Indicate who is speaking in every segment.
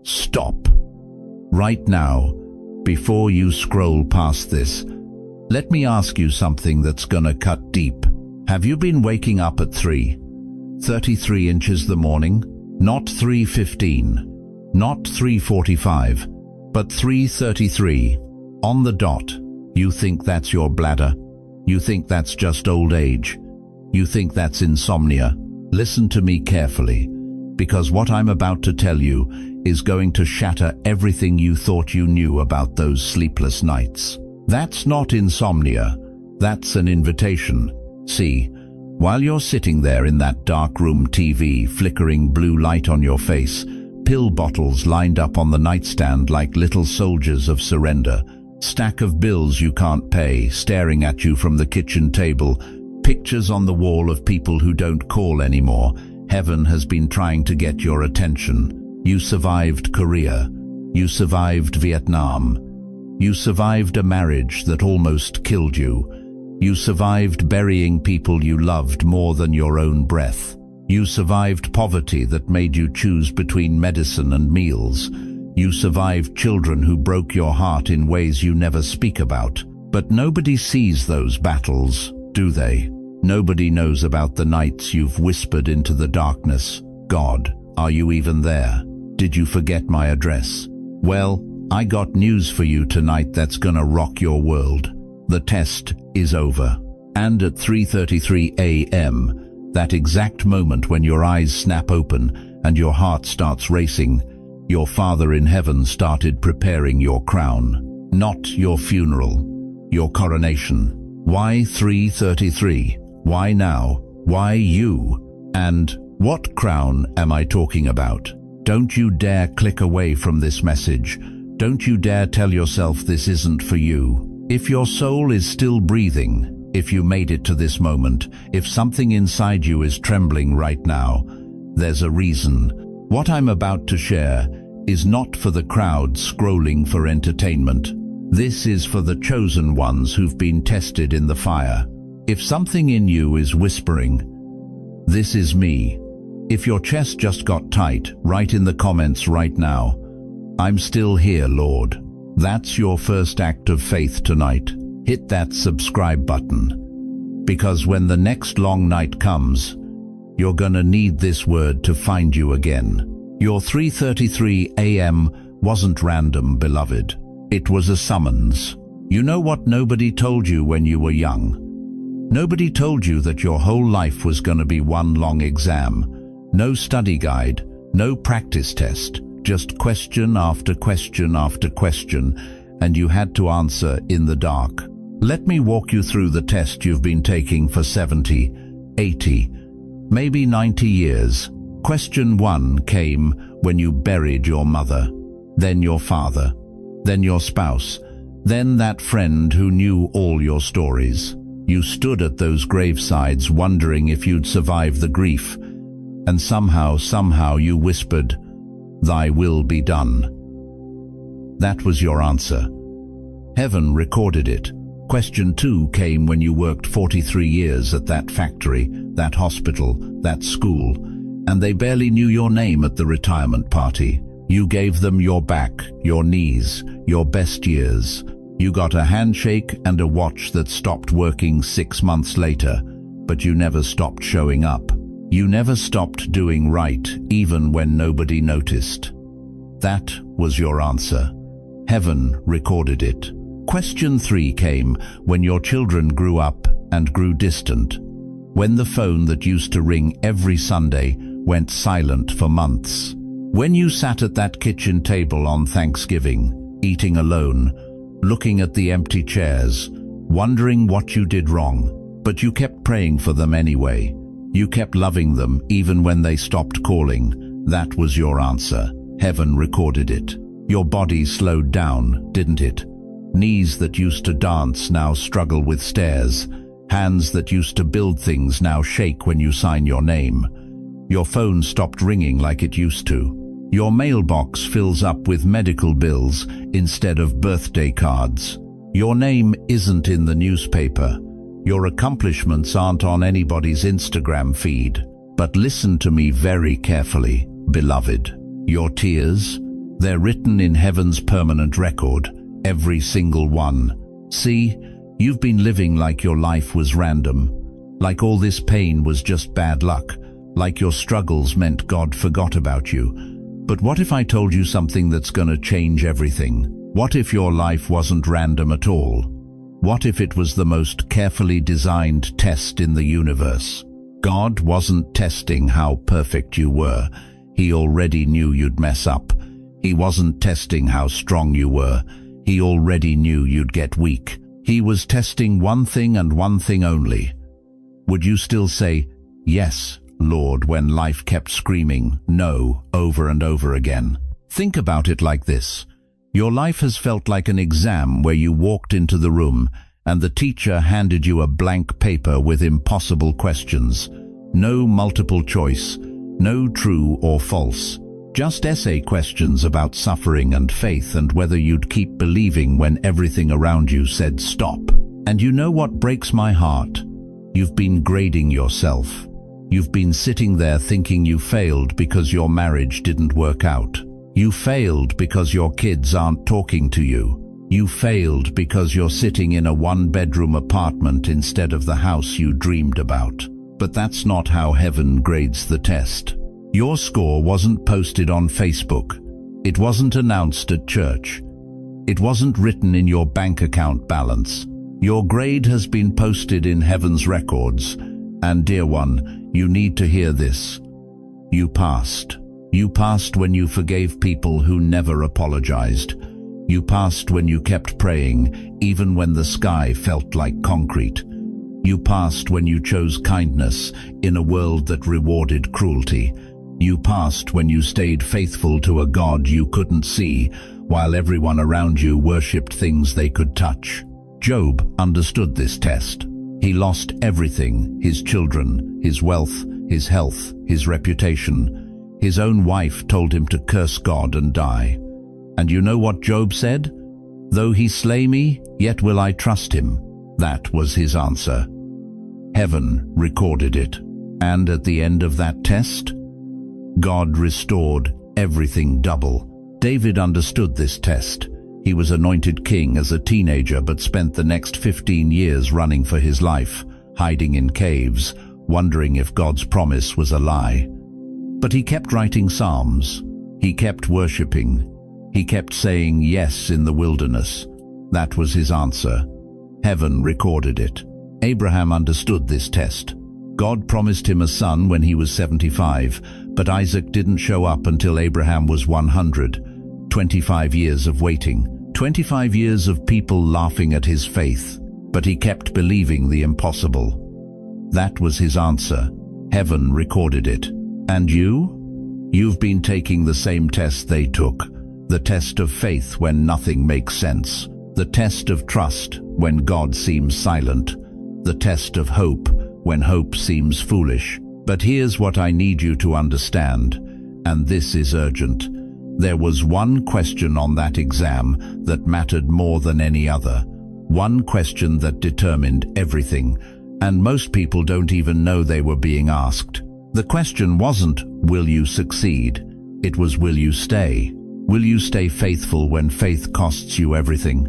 Speaker 1: Stop. Right now, before you scroll past this, let me ask you something that's gonna cut deep. Have you been waking up at 3:33 inches the morning? Not 3:15, not 3:45, but 3:33, on the dot. You think that's your bladder? You think that's just old age? You think that's insomnia? Listen to me carefully, because what I'm about to tell you is going to shatter everything you thought you knew about those sleepless nights. That's not insomnia, that's an invitation. See, while you're sitting there in that dark room, TV flickering blue light on your face, pill bottles lined up on the nightstand like little soldiers of surrender, stack of bills you can't pay staring at you from the kitchen table, pictures on the wall of people who don't call anymore. Heaven has been trying to get your attention. You survived Korea. You survived Vietnam. You survived a marriage that almost killed you. You survived burying people you loved more than your own breath. You survived poverty that made you choose between medicine and meals. You survived children who broke your heart in ways you never speak about. But nobody sees those battles, do they? Nobody knows about the nights you've whispered into the darkness, "God, are you even there? Did you forget my address?" Well, I got news for you tonight that's gonna rock your world. The test is over. And at 3:33 a.m., that exact moment when your eyes snap open and your heart starts racing, your Father in heaven started preparing your crown. Not your funeral, your coronation. Why 3:33? Why now? Why you? And what crown am I talking about? Don't you dare click away from this message. Don't you dare tell yourself this isn't for you. If your soul is still breathing, if you made it to this moment, if something inside you is trembling right now, there's a reason. What I'm about to share is not for the crowd scrolling for entertainment. This is for the chosen ones who've been tested in the fire. If something in you is whispering, "This is me," if your chest just got tight, write in the comments right now, "I'm still here, Lord." That's your first act of faith tonight. Hit that subscribe button. Because when the next long night comes, you're gonna need this word to find you again. Your 3:33 a.m. wasn't random, beloved. It was a summons. You know what nobody told you when you were young? Nobody told you that your whole life was gonna be one long exam. No study guide, no practice test, just question after question after question, and you had to answer in the dark. Let me walk you through the test you've been taking for 70, 80, maybe 90 years. Question 1 came when you buried your mother, then your father, then your spouse, then that friend who knew all your stories. You stood at those gravesides wondering if you'd survive the grief, and somehow you whispered, "Thy will be done." That was your answer. Heaven recorded it. Question 2 came when you worked 43 years at that factory, that hospital, that school, and they barely knew your name at the retirement party. You gave them your back, your knees, your best years. You got a handshake and a watch that stopped working 6 months later, but you never stopped showing up. You never stopped doing right, even when nobody noticed. That was your answer. Heaven recorded it. Question 3 came when your children grew up and grew distant, when the phone that used to ring every Sunday went silent for months, when you sat at that kitchen table on Thanksgiving, eating alone, looking at the empty chairs, wondering what you did wrong, but you kept praying for them anyway. You kept loving them even when they stopped calling. That was your answer. Heaven recorded it. Your body slowed down, didn't it? Knees that used to dance now struggle with stairs. Hands that used to build things now shake when you sign your name. Your phone stopped ringing like it used to. Your mailbox fills up with medical bills instead of birthday cards. Your name isn't in the newspaper. Your accomplishments aren't on anybody's Instagram feed. But listen to me very carefully, beloved. Your tears, They're written in heaven's permanent record, every single one. See, you've been living like your life was random, like all this pain was just bad luck, like your struggles meant God forgot about you. But what if I told you something that's gonna change everything? What if your life wasn't random at all? What if it was the most carefully designed test in the universe? God wasn't testing how perfect you were. He already knew you'd mess up. He wasn't testing how strong you were. He already knew you'd get weak. He was testing one thing and one thing only. Would you still say, "Yes, Lord," when life kept screaming "no" over and over again? Think about it like this. Your life has felt like an exam where you walked into the room and the teacher handed you a blank paper with impossible questions. No multiple choice, no true or false. Just essay questions about suffering and faith and whether you'd keep believing when everything around you said stop. And you know what breaks my heart? You've been grading yourself. You've been sitting there thinking you failed because your marriage didn't work out. You failed because your kids aren't talking to you. You failed because you're sitting in a one-bedroom apartment instead of the house you dreamed about. But that's not how heaven grades the test. Your score wasn't posted on Facebook. It wasn't announced at church. It wasn't written in your bank account balance. Your grade has been posted in heaven's records. And dear one, you need to hear this. You passed. You passed when you forgave people who never apologized. You passed when you kept praying, even when the sky felt like concrete. You passed when you chose kindness in a world that rewarded cruelty. You passed when you stayed faithful to a God you couldn't see, while everyone around you worshipped things they could touch. Job understood this test. He lost everything: his children, his wealth, his health, his reputation. His own wife told him to curse God and die. And you know what Job said? "Though he slay me, yet will I trust him." That was his answer. Heaven recorded it. And at the end of that test, God restored everything double. David understood this test. He was anointed king as a teenager but spent the next 15 years running for his life, hiding in caves, wondering if God's promise was a lie. But he kept writing psalms. He kept worshipping. He kept saying yes in the wilderness. That was his answer. Heaven recorded it. Abraham understood this test. God promised him a son when he was 75, but Isaac didn't show up until Abraham was 100. 25 years of waiting. 25 years of people laughing at his faith. But he kept believing the impossible. That was his answer. Heaven recorded it. And you? You've been taking the same test they took. The test of faith when nothing makes sense. The test of trust when God seems silent. The test of hope when hope seems foolish. But here's what I need you to understand, and this is urgent. There was one question on that exam that mattered more than any other. One question that determined everything, and most people don't even know they were being asked. The question wasn't, will you succeed? It was, will you stay? Will you stay faithful when faith costs you everything?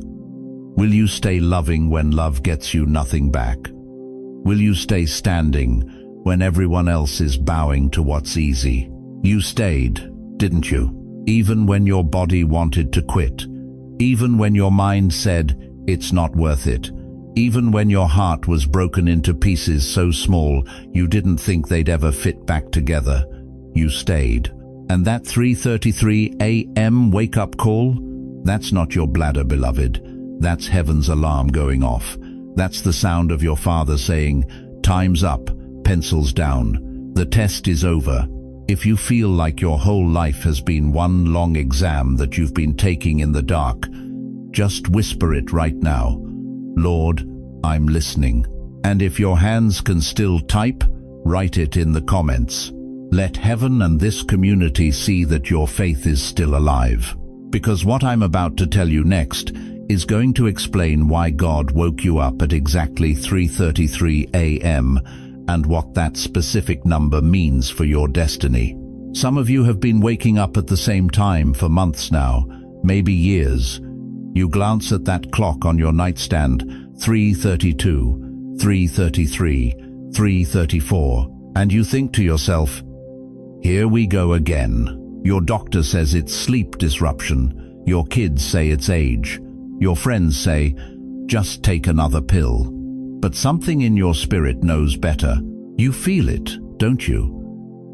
Speaker 1: Will you stay loving when love gets you nothing back? Will you stay standing when everyone else is bowing to what's easy? You stayed, didn't you? Even when your body wanted to quit. Even when your mind said, it's not worth it. Even when your heart was broken into pieces so small you didn't think they'd ever fit back together. You stayed. And that 3:33 a.m. wake-up call? That's not your bladder, beloved. That's heaven's alarm going off. That's the sound of your Father saying, time's up, pencils down. The test is over. If you feel like your whole life has been one long exam that you've been taking in the dark, just whisper it right now. Lord, I'm listening. And if your hands can still type, write it in the comments. Let heaven and this community see that your faith is still alive. Because what I'm about to tell you next is going to explain why God woke you up at exactly 3:33 a.m. and what that specific number means for your destiny. Some of you have been waking up at the same time for months now, maybe years. You glance at that clock on your nightstand, 3:32, 3:33, 3:34, and you think to yourself, here we go again. Your doctor says it's sleep disruption. Your kids say it's age. Your friends say, just take another pill. But something in your spirit knows better. You feel it, don't you?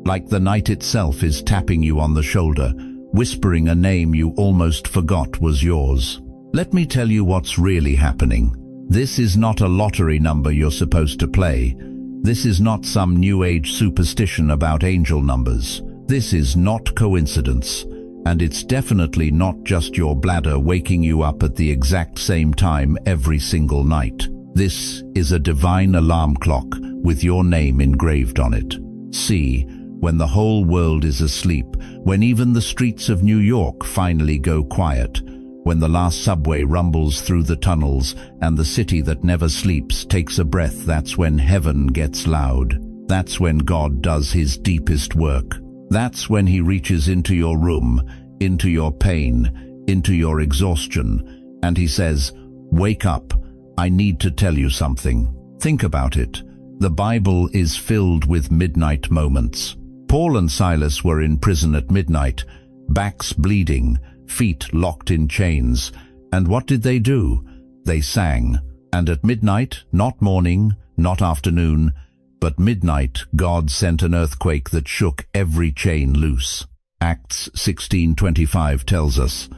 Speaker 1: Like the night itself is tapping you on the shoulder, whispering a name you almost forgot was yours. Let me tell you what's really happening. This is not a lottery number you're supposed to play. This is not some new age superstition about angel numbers. This is not coincidence. And it's definitely not just your bladder waking you up at the exact same time every single night. This is a divine alarm clock with your name engraved on it. See, when the whole world is asleep, when even the streets of New York finally go quiet, when the last subway rumbles through the tunnels and the city that never sleeps takes a breath, that's when heaven gets loud. That's when God does his deepest work. That's when he reaches into your room, into your pain, into your exhaustion, and he says, wake up, I need to tell you something. Think about it. The Bible is filled with midnight moments. Paul and Silas were in prison at midnight, backs bleeding, feet locked in chains. And what did they do? They sang. And at midnight, not morning, not afternoon, but midnight, God sent an earthquake that shook every chain loose. Acts 16:25 tells us,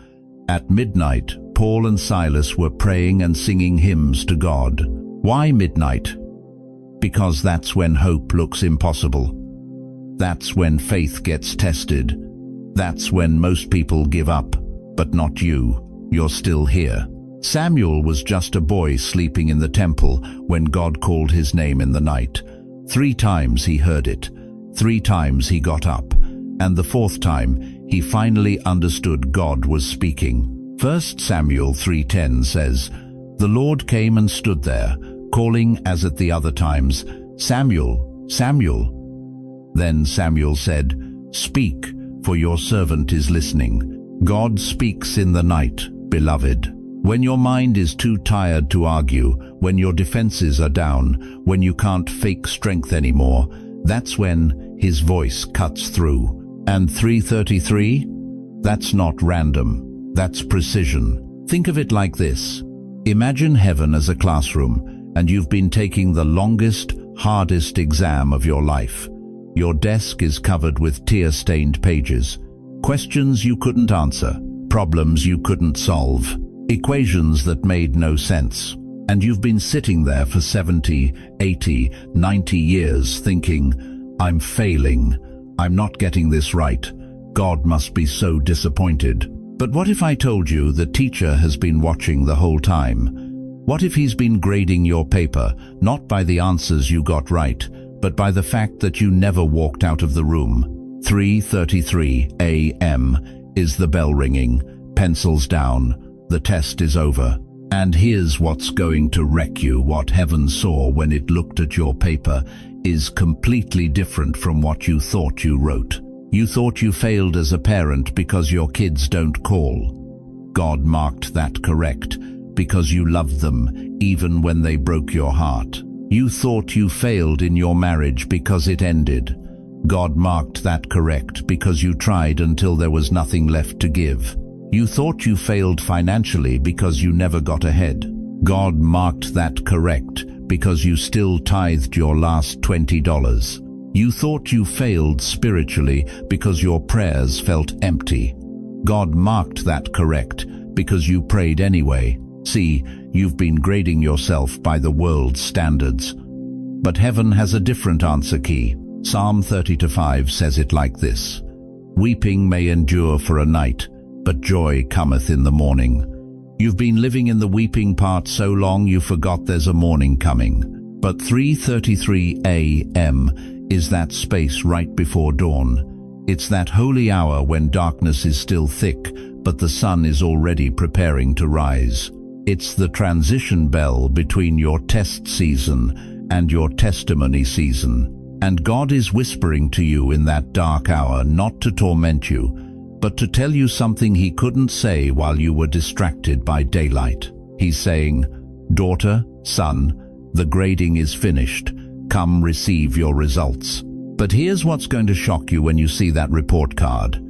Speaker 1: at midnight, Paul and Silas were praying and singing hymns to God. Why midnight? Because that's when hope looks impossible. That's when faith gets tested. That's when most people give up. But not you. You're still here. Samuel was just a boy sleeping in the temple when God called his name in the night. 3 times he heard it. 3 times he got up. And the 4th time, he finally understood God was speaking. 1 Samuel 3:10 says, the Lord came and stood there, calling as at the other times, Samuel, Samuel. Then Samuel said, speak, for your servant is listening. God speaks in the night, beloved. When your mind is too tired to argue, when your defenses are down, when you can't fake strength anymore, that's when his voice cuts through. And 3:33? That's not random. That's precision. Think of it like this. Imagine heaven as a classroom, and you've been taking the longest, hardest exam of your life. Your desk is covered with tear-stained pages. Questions you couldn't answer, problems you couldn't solve, equations that made no sense. And you've been sitting there for 70, 80, 90 years thinking, I'm failing, I'm not getting this right, God must be so disappointed. But what if I told you the teacher has been watching the whole time? What if he's been grading your paper, not by the answers you got right, but by the fact that you never walked out of the room? 3:33 a.m. is the bell ringing, pencils down, the test is over. And here's what's going to wreck you. What heaven saw when it looked at your paper is completely different from what you thought you wrote. You thought you failed as a parent because your kids don't call. God marked that correct because you loved them even when they broke your heart. You thought you failed in your marriage because it ended. God marked that correct because you tried until there was nothing left to give. You thought you failed financially because you never got ahead. God marked that correct because you still tithed your last $20. You thought you failed spiritually because your prayers felt empty. God marked that correct because you prayed anyway. See, you've been grading yourself by the world's standards. But heaven has a different answer key. Psalm 30:5 says it like this, weeping may endure for a night, but joy cometh in the morning. You've been living in the weeping part so long you forgot there's a morning coming. But 3:33 a.m. is that space right before dawn. It's that holy hour when darkness is still thick, but the sun is already preparing to rise. It's the transition bell between your test season and your testimony season. And God is whispering to you in that dark hour, not to torment you, but to tell you something He couldn't say while you were distracted by daylight. He's saying, "Daughter, son, the grading is finished. Come receive your results." But here's what's going to shock you when you see that report card.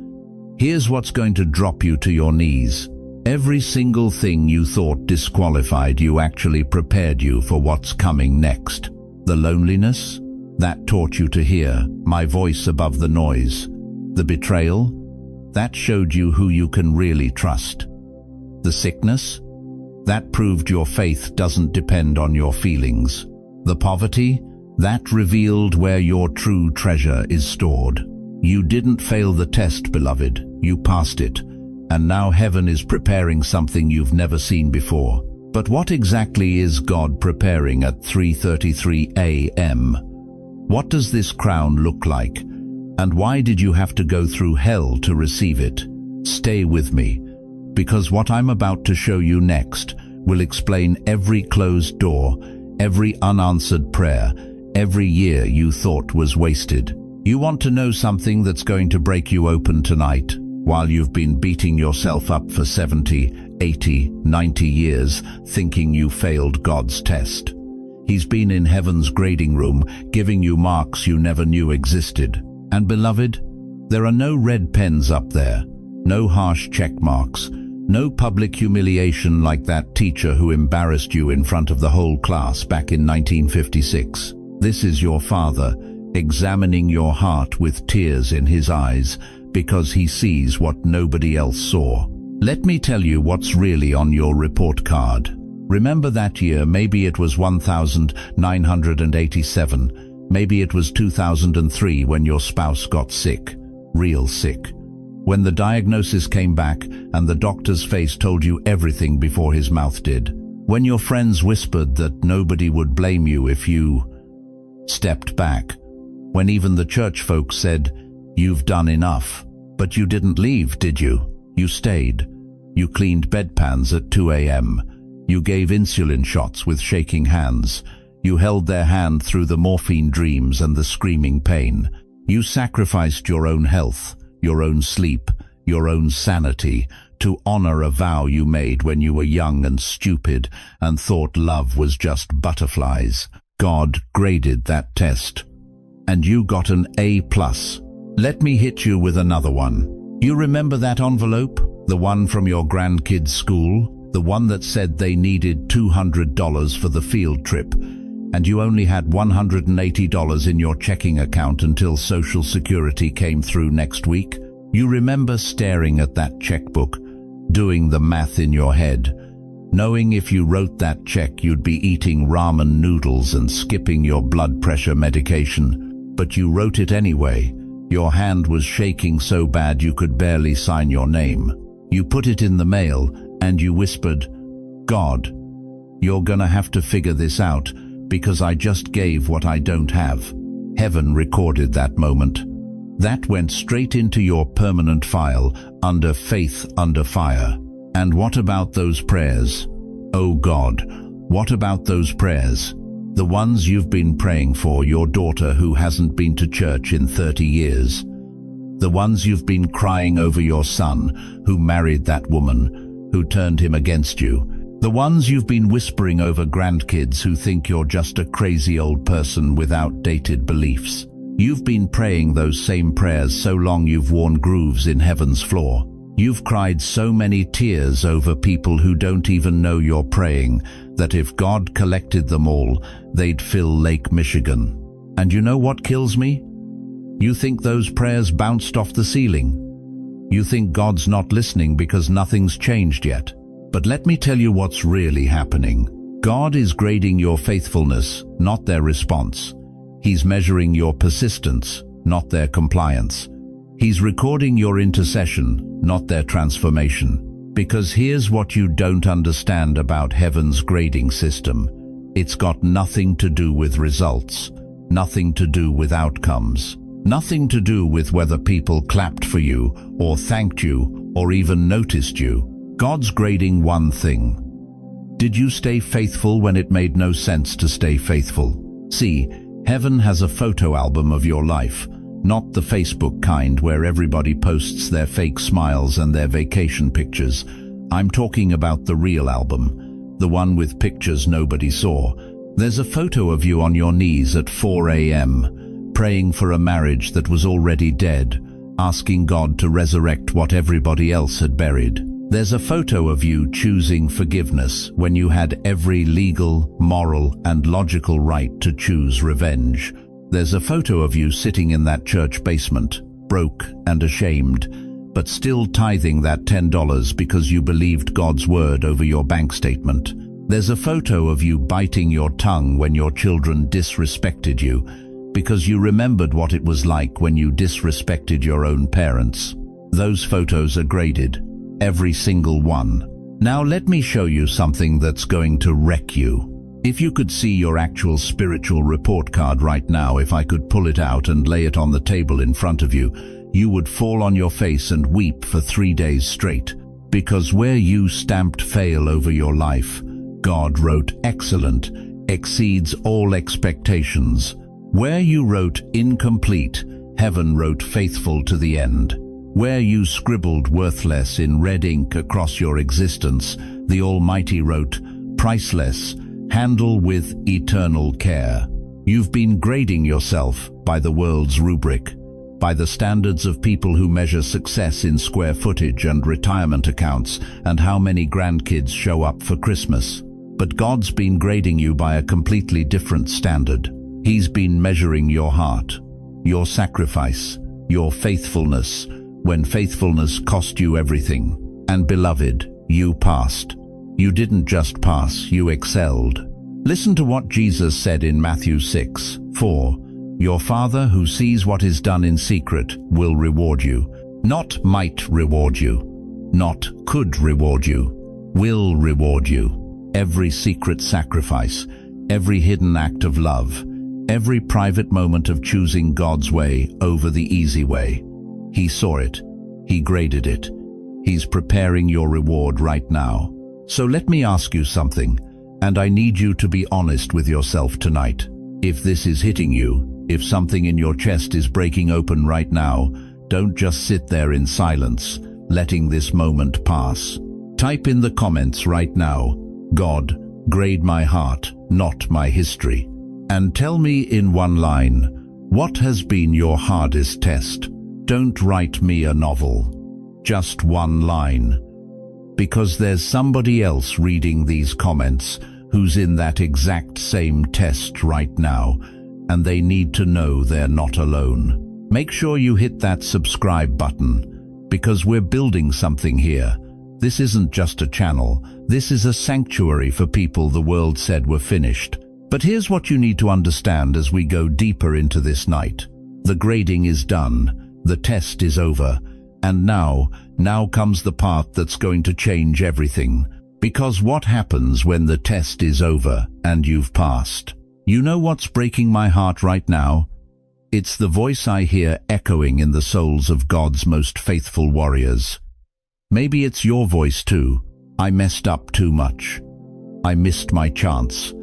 Speaker 1: Here's what's going to drop you to your knees. Every single thing you thought disqualified you actually prepared you for what's coming next. The loneliness? That taught you to hear my voice above the noise. The betrayal? That showed you who you can really trust. The sickness? That proved your faith doesn't depend on your feelings. The poverty? That revealed where your true treasure is stored. You didn't fail the test, beloved. You passed it. And now heaven is preparing something you've never seen before. But what exactly is God preparing at 3:33 a.m.? What does this crown look like? And why did you have to go through hell to receive it? Stay with me, because what I'm about to show you next will explain every closed door, every unanswered prayer, every year you thought was wasted. You want to know something that's going to break you open tonight, while you've been beating yourself up for 70, 80, 90 years, thinking you failed God's test. He's been in heaven's grading room, giving you marks you never knew existed. And beloved, there are no red pens up there, no harsh check marks, no public humiliation like that teacher who embarrassed you in front of the whole class back in 1956. This is your Father, examining your heart with tears in His eyes, because He sees what nobody else saw. Let me tell you what's really on your report card. Remember that year, maybe it was 1987, maybe it was 2003 when your spouse got sick, real sick. When the diagnosis came back and the doctor's face told you everything before his mouth did. When your friends whispered that nobody would blame you if you stepped back. When even the church folks said, "You've done enough." But you didn't leave, did you? You stayed. You cleaned bedpans at 2 a.m. You gave insulin shots with shaking hands. You held their hand through the morphine dreams and the screaming pain. You sacrificed your own health, your own sleep, your own sanity, to honor a vow you made when you were young and stupid and thought love was just butterflies. God graded that test, and you got an A+. Let me hit you with another one. You remember that envelope? The one from your grandkids' school? The one that said they needed $200 for the field trip, and you only had $180 in your checking account until Social Security came through next week? You remember staring at that checkbook, doing the math in your head, knowing if you wrote that check you'd be eating ramen noodles and skipping your blood pressure medication, but you wrote it anyway. Your hand was shaking so bad you could barely sign your name. You put it in the mail and you whispered, "God, you're gonna have to figure this out because I just gave what I don't have." Heaven recorded that moment. That went straight into your permanent file under Faith Under Fire. And what about those prayers? Oh God, what about those prayers? The ones you've been praying for your daughter who hasn't been to church in 30 years. The ones you've been crying over your son who married that woman, who turned him against you. The ones you've been whispering over grandkids who think you're just a crazy old person with outdated beliefs. You've been praying those same prayers so long you've worn grooves in heaven's floor. You've cried so many tears over people who don't even know you're praying that if God collected them all, they'd fill Lake Michigan. And you know what kills me? You think those prayers bounced off the ceiling. You think God's not listening because nothing's changed yet. But let me tell you what's really happening. God is grading your faithfulness, not their response. He's measuring your persistence, not their compliance. He's recording your intercession, not their transformation. Because here's what you don't understand about heaven's grading system. It's got nothing to do with results, nothing to do with outcomes, nothing to do with whether people clapped for you, or thanked you, or even noticed you. God's grading one thing. Did you stay faithful when it made no sense to stay faithful? See, Heaven has a photo album of your life, not the Facebook kind where everybody posts their fake smiles and their vacation pictures. I'm talking about the real album, the one with pictures nobody saw. There's a photo of you on your knees at 4 a.m., praying for a marriage that was already dead, asking God to resurrect what everybody else had buried. There's a photo of you choosing forgiveness when you had every legal, moral, and logical right to choose revenge. There's a photo of you sitting in that church basement, broke and ashamed, but still tithing that $10 because you believed God's word over your bank statement. There's a photo of you biting your tongue when your children disrespected you, because you remembered what it was like when you disrespected your own parents. Those photos are graded, every single one. Now let me show you something that's going to wreck you. If you could see your actual spiritual report card right now, if I could pull it out and lay it on the table in front of you, you would fall on your face and weep for 3 days straight. Because where you stamped fail over your life, God wrote excellent, exceeds all expectations. Where you wrote incomplete, heaven wrote faithful to the end. Where you scribbled worthless in red ink across your existence, the Almighty wrote priceless, handle with eternal care. You've been grading yourself by the world's rubric, by the standards of people who measure success in square footage and retirement accounts and how many grandkids show up for Christmas. But God's been grading you by a completely different standard. He's been measuring your heart, your sacrifice, your faithfulness, when faithfulness cost you everything. And beloved, you passed. You didn't just pass, you excelled. Listen to what Jesus said in Matthew 6:4. Your Father who sees what is done in secret will reward you. Not might reward you, not could reward you, will reward you. Every secret sacrifice, every hidden act of love, every private moment of choosing God's way over the easy way. He saw it. He graded it. He's preparing your reward right now. So let me ask you something, and I need you to be honest with yourself tonight. If this is hitting you, if something in your chest is breaking open right now, don't just sit there in silence, letting this moment pass. Type in the comments right now, God, grade my heart, not my history. And tell me in one line, what has been your hardest test? Don't write me a novel. Just one line. Because there's somebody else reading these comments who's in that exact same test right now, and they need to know they're not alone. Make sure you hit that subscribe button, because we're building something here. This isn't just a channel. This is a sanctuary for people the world said were finished. But here's what you need to understand as we go deeper into this night. The grading is done. The test is over. And now comes the part that's going to change everything. Because what happens when the test is over and you've passed? You know what's breaking my heart right now? It's the voice I hear echoing in the souls of God's most faithful warriors. Maybe it's your voice too. I messed up too much. I missed my chance.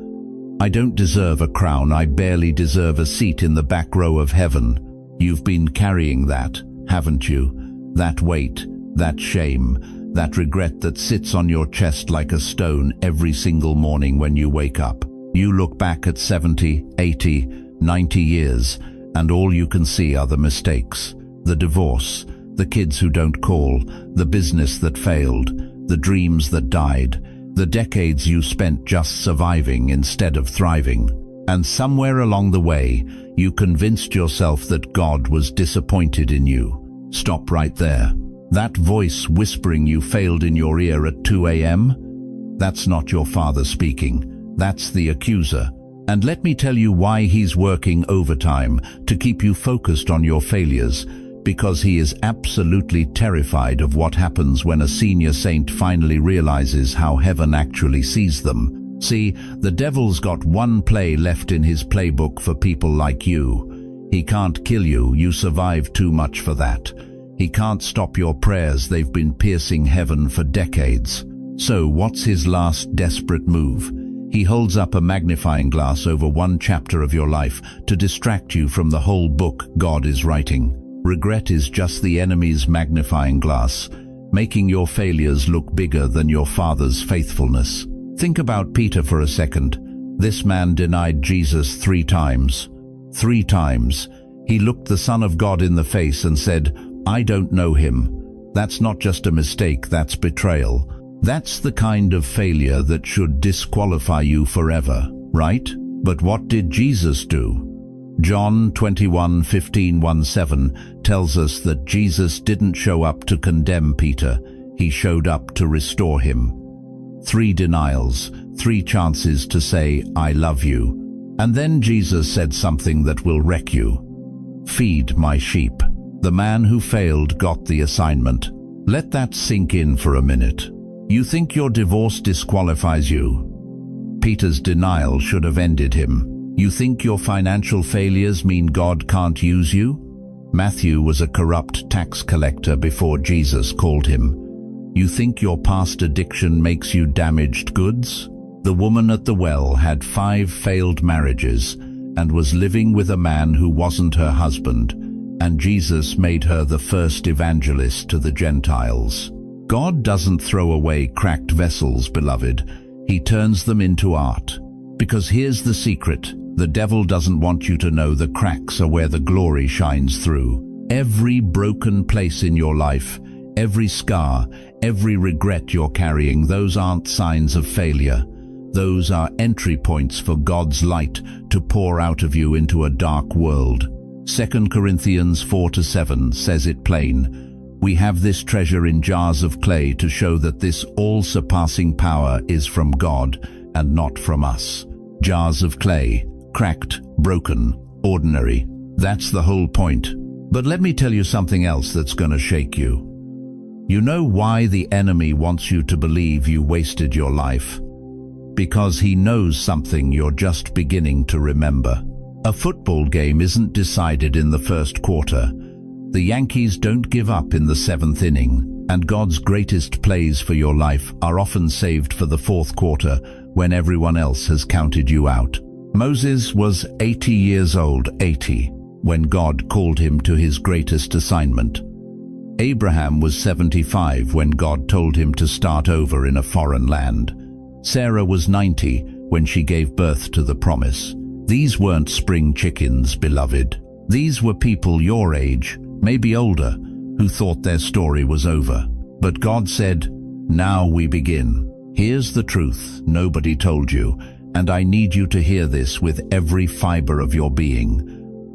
Speaker 1: I don't deserve a crown. I barely deserve a seat in the back row of heaven. You've been carrying that, haven't you? That weight, that shame, that regret that sits on your chest like a stone every single morning when you wake up. You look back at 70, 80, 90 years, and all you can see are the mistakes, the divorce, the kids who don't call, the business that failed, the dreams that died, the decades you spent just surviving instead of thriving. And somewhere along the way, you convinced yourself that God was disappointed in you. Stop right there. That voice whispering you failed in your ear at 2 a.m.? That's not your Father speaking. That's the accuser. And let me tell you why he's working overtime to keep you focused on your failures. Because he is absolutely terrified of what happens when a senior saint finally realizes how heaven actually sees them. See, the devil's got one play left in his playbook for people like you. He can't kill you. You survived too much for that. He can't stop your prayers. They've been piercing heaven for decades. So what's his last desperate move? He holds up a magnifying glass over one chapter of your life to distract you from the whole book God is writing. Regret is just the enemy's magnifying glass, making your failures look bigger than your Father's faithfulness. Think about Peter for a second. This man denied Jesus 3 times. 3 times. He looked the Son of God in the face and said, "I don't know him." That's not just a mistake, that's betrayal. That's the kind of failure that should disqualify you forever, right? But what did Jesus do? John 21:15-17 tells us that Jesus didn't show up to condemn Peter, he showed up to restore him. 3 denials, 3 chances to say, "I love you." And then Jesus said something that will wreck you. "Feed my sheep." The man who failed got the assignment. Let that sink in for a minute. You think your divorce disqualifies you? Peter's denial should have ended him. You think your financial failures mean God can't use you? Matthew was a corrupt tax collector before Jesus called him. You think your past addiction makes you damaged goods? The woman at the well had 5 failed marriages and was living with a man who wasn't her husband, and Jesus made her the first evangelist to the Gentiles. God doesn't throw away cracked vessels, beloved. He turns them into art. Because here's the secret. The devil doesn't want you to know the cracks are where the glory shines through. Every broken place in your life, every scar, every regret you're carrying, those aren't signs of failure. Those are entry points for God's light to pour out of you into a dark world. 2 Corinthians 4-7 says it plain. We have this treasure in jars of clay to show that this all-surpassing power is from God and not from us. Jars of clay, cracked, broken, ordinary. That's the whole point. But let me tell you something else that's gonna shake you. You know why the enemy wants you to believe you wasted your life? Because he knows something you're just beginning to remember. A football game isn't decided in the first quarter. The Yankees don't give up in the 7th inning, and God's greatest plays for your life are often saved for the 4th quarter when everyone else has counted you out. Moses was 80 years old, 80, when God called him to his greatest assignment. Abraham was 75 when God told him to start over in a foreign land. Sarah was 90 when she gave birth to the promise. These weren't spring chickens, beloved. These were people your age, maybe older, who thought their story was over. But God said, "Now we begin. Here's the truth nobody told you, and I need you to hear this with every fiber of your being.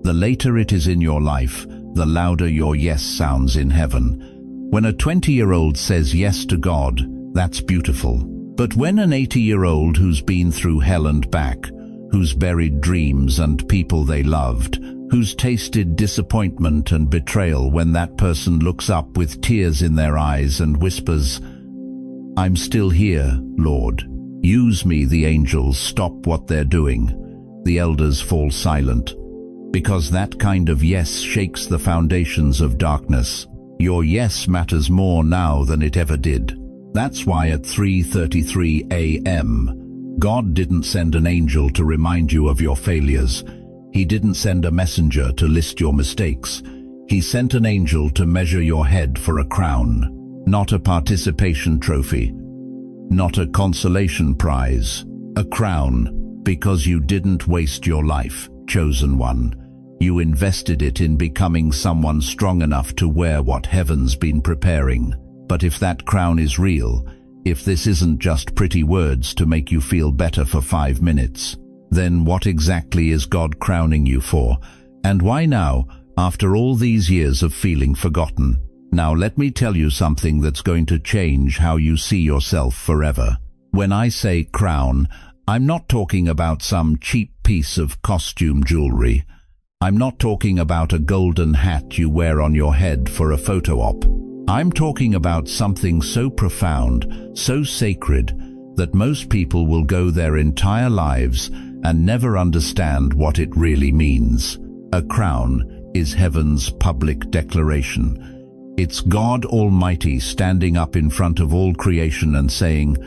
Speaker 1: The later it is in your life, the louder your yes sounds in heaven. When a 20-year-old says yes to God, that's beautiful. But when an 80-year-old who's been through hell and back, who's buried dreams and people they loved, who's tasted disappointment and betrayal, when that person looks up with tears in their eyes and whispers, "I'm still here, Lord. Use me," the angels stop what they're doing. The elders fall silent. Because that kind of yes shakes the foundations of darkness. Your yes matters more now than it ever did. That's why at 3:33 a.m., God didn't send an angel to remind you of your failures. He didn't send a messenger to list your mistakes. He sent an angel to measure your head for a crown, not a participation trophy, not a consolation prize, a crown, because you didn't waste your life, chosen one. You invested it in becoming someone strong enough to wear what heaven's been preparing. But if that crown is real, if this isn't just pretty words to make you feel better for 5 minutes, then what exactly is God crowning you for? And why now, after all these years of feeling forgotten? Now let me tell you something that's going to change how you see yourself forever. When I say crown, I'm not talking about some cheap piece of costume jewelry. I'm not talking about a golden hat you wear on your head for a photo op. I'm talking about something so profound, so sacred, that most people will go their entire lives and never understand what it really means. A crown is heaven's public declaration. It's God Almighty standing up in front of all creation and saying,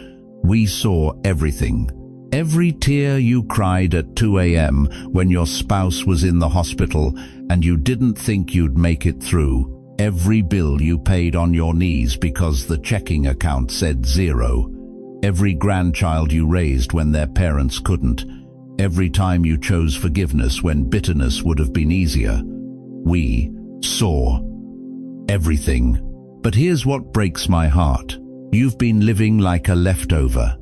Speaker 1: "We saw everything. Every tear you cried at 2 a.m. when your spouse was in the hospital and you didn't think you'd make it through. Every bill you paid on your knees because the checking account said zero. Every grandchild you raised when their parents couldn't. Every time you chose forgiveness when bitterness would have been easier. We saw everything. But here's what breaks my heart. You've been living like a leftover.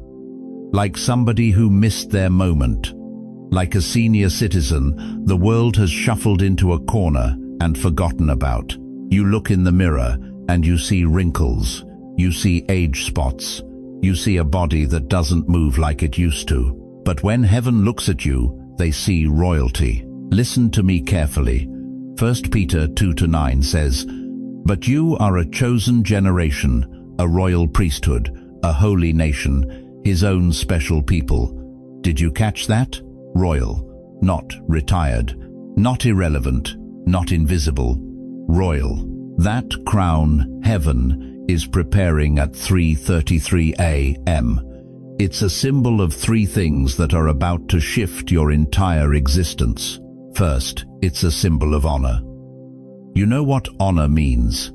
Speaker 1: Like somebody who missed their moment. Like a senior citizen, the world has shuffled into a corner and forgotten about. You look in the mirror and you see wrinkles. You see age spots. You see a body that doesn't move like it used to. But when heaven looks at you, they see royalty. Listen to me carefully. 1 Peter 2-9 says, "But you are a chosen generation, a royal priesthood, a holy nation, his own special people." Did you catch that? Royal, not retired, not irrelevant, not invisible. Royal. That crown, heaven, is preparing at 3:33 a.m. It's a symbol of three things that are about to shift your entire existence. First, it's a symbol of honor. You know what honor means?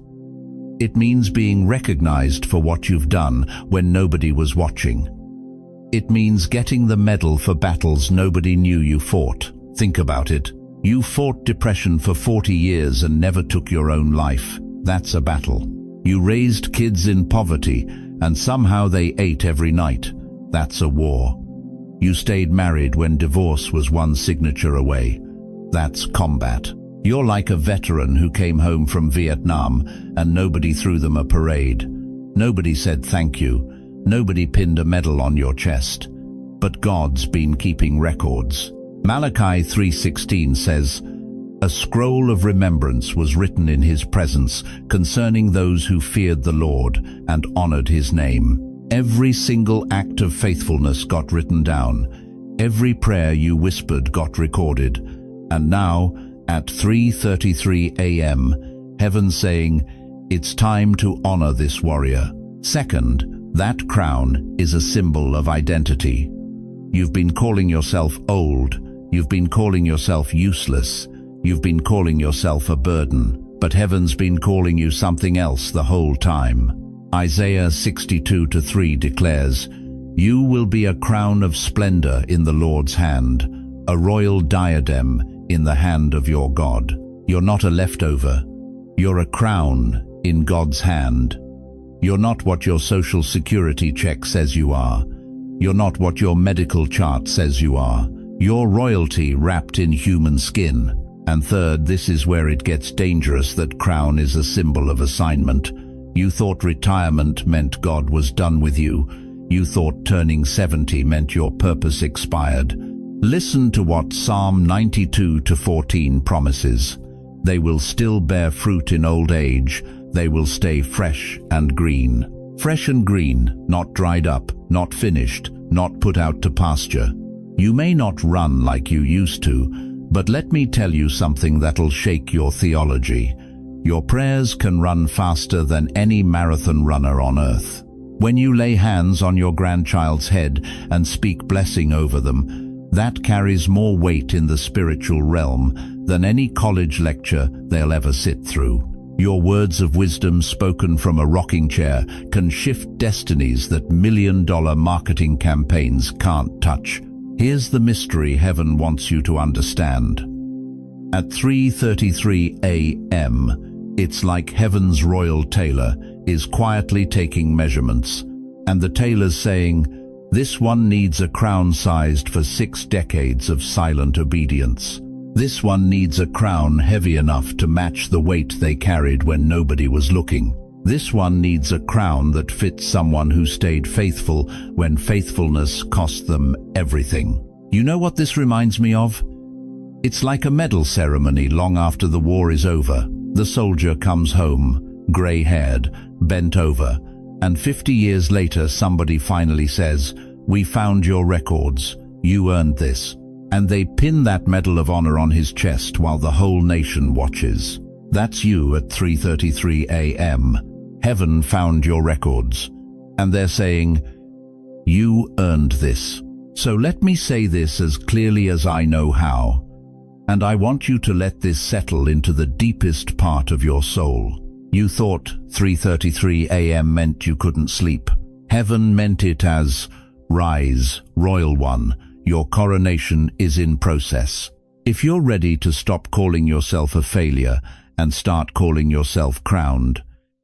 Speaker 1: It means being recognized for what you've done when nobody was watching. It means getting the medal for battles nobody knew you fought. Think about it. You fought depression for 40 years and never took your own life. That's a battle. You raised kids in poverty and somehow they ate every night. That's a war. You stayed married when divorce was one signature away. That's combat. You're like a veteran who came home from Vietnam and nobody threw them a parade. Nobody said thank you. Nobody pinned a medal on your chest. But God's been keeping records. Malachi 3:16 says, "A scroll of remembrance was written in his presence concerning those who feared the Lord and honored his name." Every single act of faithfulness got written down. Every prayer you whispered got recorded. And now, at 3:33 a.m., heaven's saying, it's time to honor this warrior. Second, that crown is a symbol of identity. You've been calling yourself old. You've been calling yourself useless. You've been calling yourself a burden. But heaven's been calling you something else the whole time. Isaiah 62:3 declares, "You will be a crown of splendor in the Lord's hand, a royal diadem in the hand of your God." You're not a leftover. You're a crown in God's hand. You're not what your social security check says you are. You're not what your medical chart says you are. You're royalty wrapped in human skin. And third, this is where it gets dangerous, that crown is a symbol of assignment. You thought retirement meant God was done with you. You thought turning 70 meant your purpose expired. Listen to what Psalm 92:14 promises. They will still bear fruit in old age. They will stay fresh and green. Fresh and green, not dried up, not finished, not put out to pasture. You may not run like you used to, but let me tell you something that'll shake your theology. Your prayers can run faster than any marathon runner on earth. When you lay hands on your grandchild's head and speak blessing over them, that carries more weight in the spiritual realm than any college lecture they'll ever sit through. Your words of wisdom spoken from a rocking chair can shift destinies that million-dollar marketing campaigns can't touch. Here's the mystery heaven wants you to understand. At 3:33 a.m., it's like heaven's royal tailor is quietly taking measurements, and the tailor's saying, "This one needs a crown sized for 6 decades of silent obedience. This one needs a crown heavy enough to match the weight they carried when nobody was looking. This one needs a crown that fits someone who stayed faithful when faithfulness cost them everything." You know what this reminds me of? It's like a medal ceremony long after the war is over. The soldier comes home, gray-haired, bent over, and 50 years later somebody finally says, "We found your records. You earned this." And they pin that medal of honor on his chest while the whole nation watches. That's you at 3:33 a.m. Heaven found your records, and they're saying, "You earned this." So let me say this as clearly as I know how, and I want you to let this settle into the deepest part of your soul. You thought 3:33 a.m. meant you couldn't sleep. Heaven meant it as, rise, royal one, your coronation is in process. If you're ready to stop calling yourself a failure and start calling yourself crowned,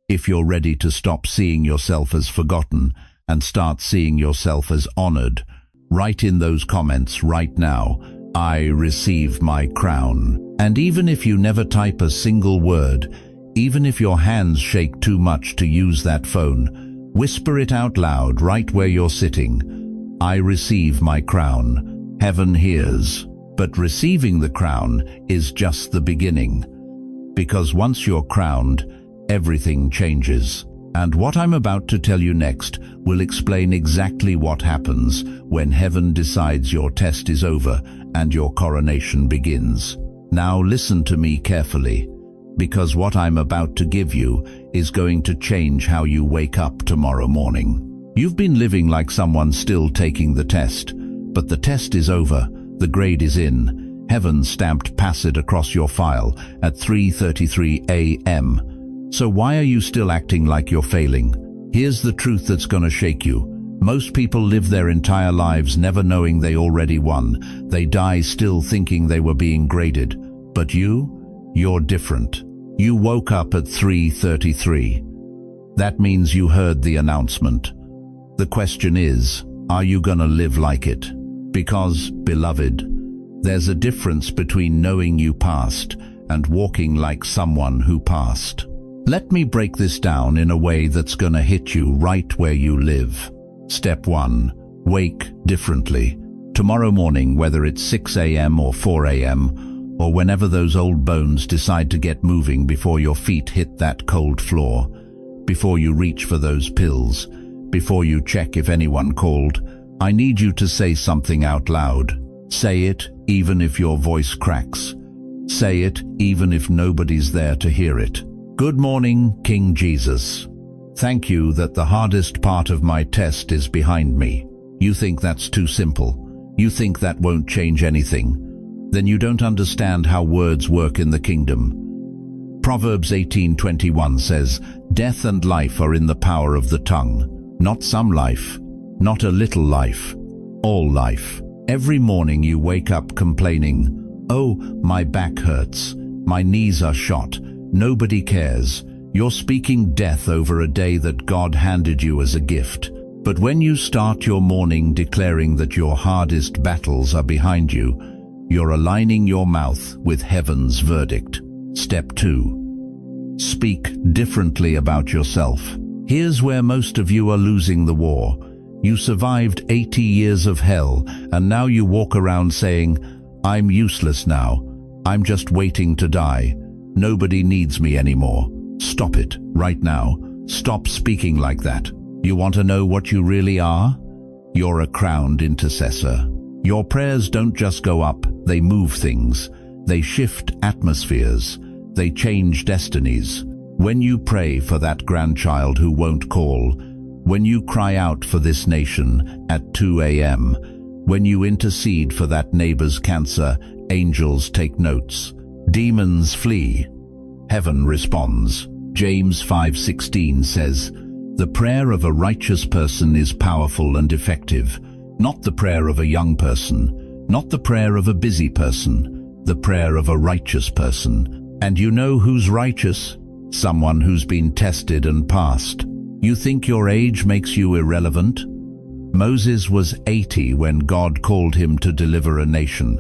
Speaker 1: if you're ready to stop seeing yourself as forgotten and start seeing yourself as honored, write in those comments right now, I receive my crown. And even if you never type a single word, even if your hands shake too much to use that phone, whisper it out loud right where you're sitting. I receive my crown. Heaven hears. But receiving the crown is just the beginning. Because once you're crowned, everything changes. And what I'm about to tell you next will explain exactly what happens when heaven decides your test is over and your coronation begins. Now listen to me carefully, because what I'm about to give you is going to change how you wake up tomorrow morning. You've been living like someone still taking the test, but the test is over, the grade is in. Heaven stamped pass it across your file at 3:33 a.m. So why are you still acting like you're failing? Here's the truth that's gonna shake you. Most people live their entire lives never knowing they already won. They die still thinking they were being graded. But you're different. You woke up at 3:33. That means you heard the announcement. The question is, are you gonna live like it? Because, beloved, there's a difference between knowing you passed and walking like someone who passed. Let me break this down in a way that's gonna hit you right where you live. Step 1. Wake differently. Tomorrow morning, whether it's 6 a.m. or 4 a.m., or whenever those old bones decide to get moving before your feet hit that cold floor, before you reach for those pills, before you check if anyone called, I need you to say something out loud. Say it even if your voice cracks. Say it even if nobody's there to hear it. Good morning, King Jesus. Thank you that the hardest part of my test is behind me. You think that's too simple. You think that won't change anything. Then you don't understand how words work in the kingdom. Proverbs 18:21 says, death and life are in the power of the tongue. Not some life, not a little life, all life. Every morning you wake up complaining, oh, my back hurts, my knees are shot, nobody cares. You're speaking death over a day that God handed you as a gift. But when you start your morning declaring that your hardest battles are behind you, you're aligning your mouth with heaven's verdict. Step 2. Speak differently about yourself. Here's where most of you are losing the war. You survived 80 years of hell, and now you walk around saying, I'm useless now. I'm just waiting to die. Nobody needs me anymore. Stop it, right now. Stop speaking like that. You want to know what you really are? You're a crowned intercessor. Your prayers don't just go up, they move things. They shift atmospheres. They change destinies. When you pray for that grandchild who won't call, when you cry out for this nation at 2 a.m., when you intercede for that neighbor's cancer, angels take notes. Demons flee. Heaven responds. James 5:16 says, the prayer of a righteous person is powerful and effective, not the prayer of a young person, not the prayer of a busy person, the prayer of a righteous person. And you know who's righteous? Someone who's been tested and passed. You think your age makes you irrelevant? Moses was 80 when God called him to deliver a nation.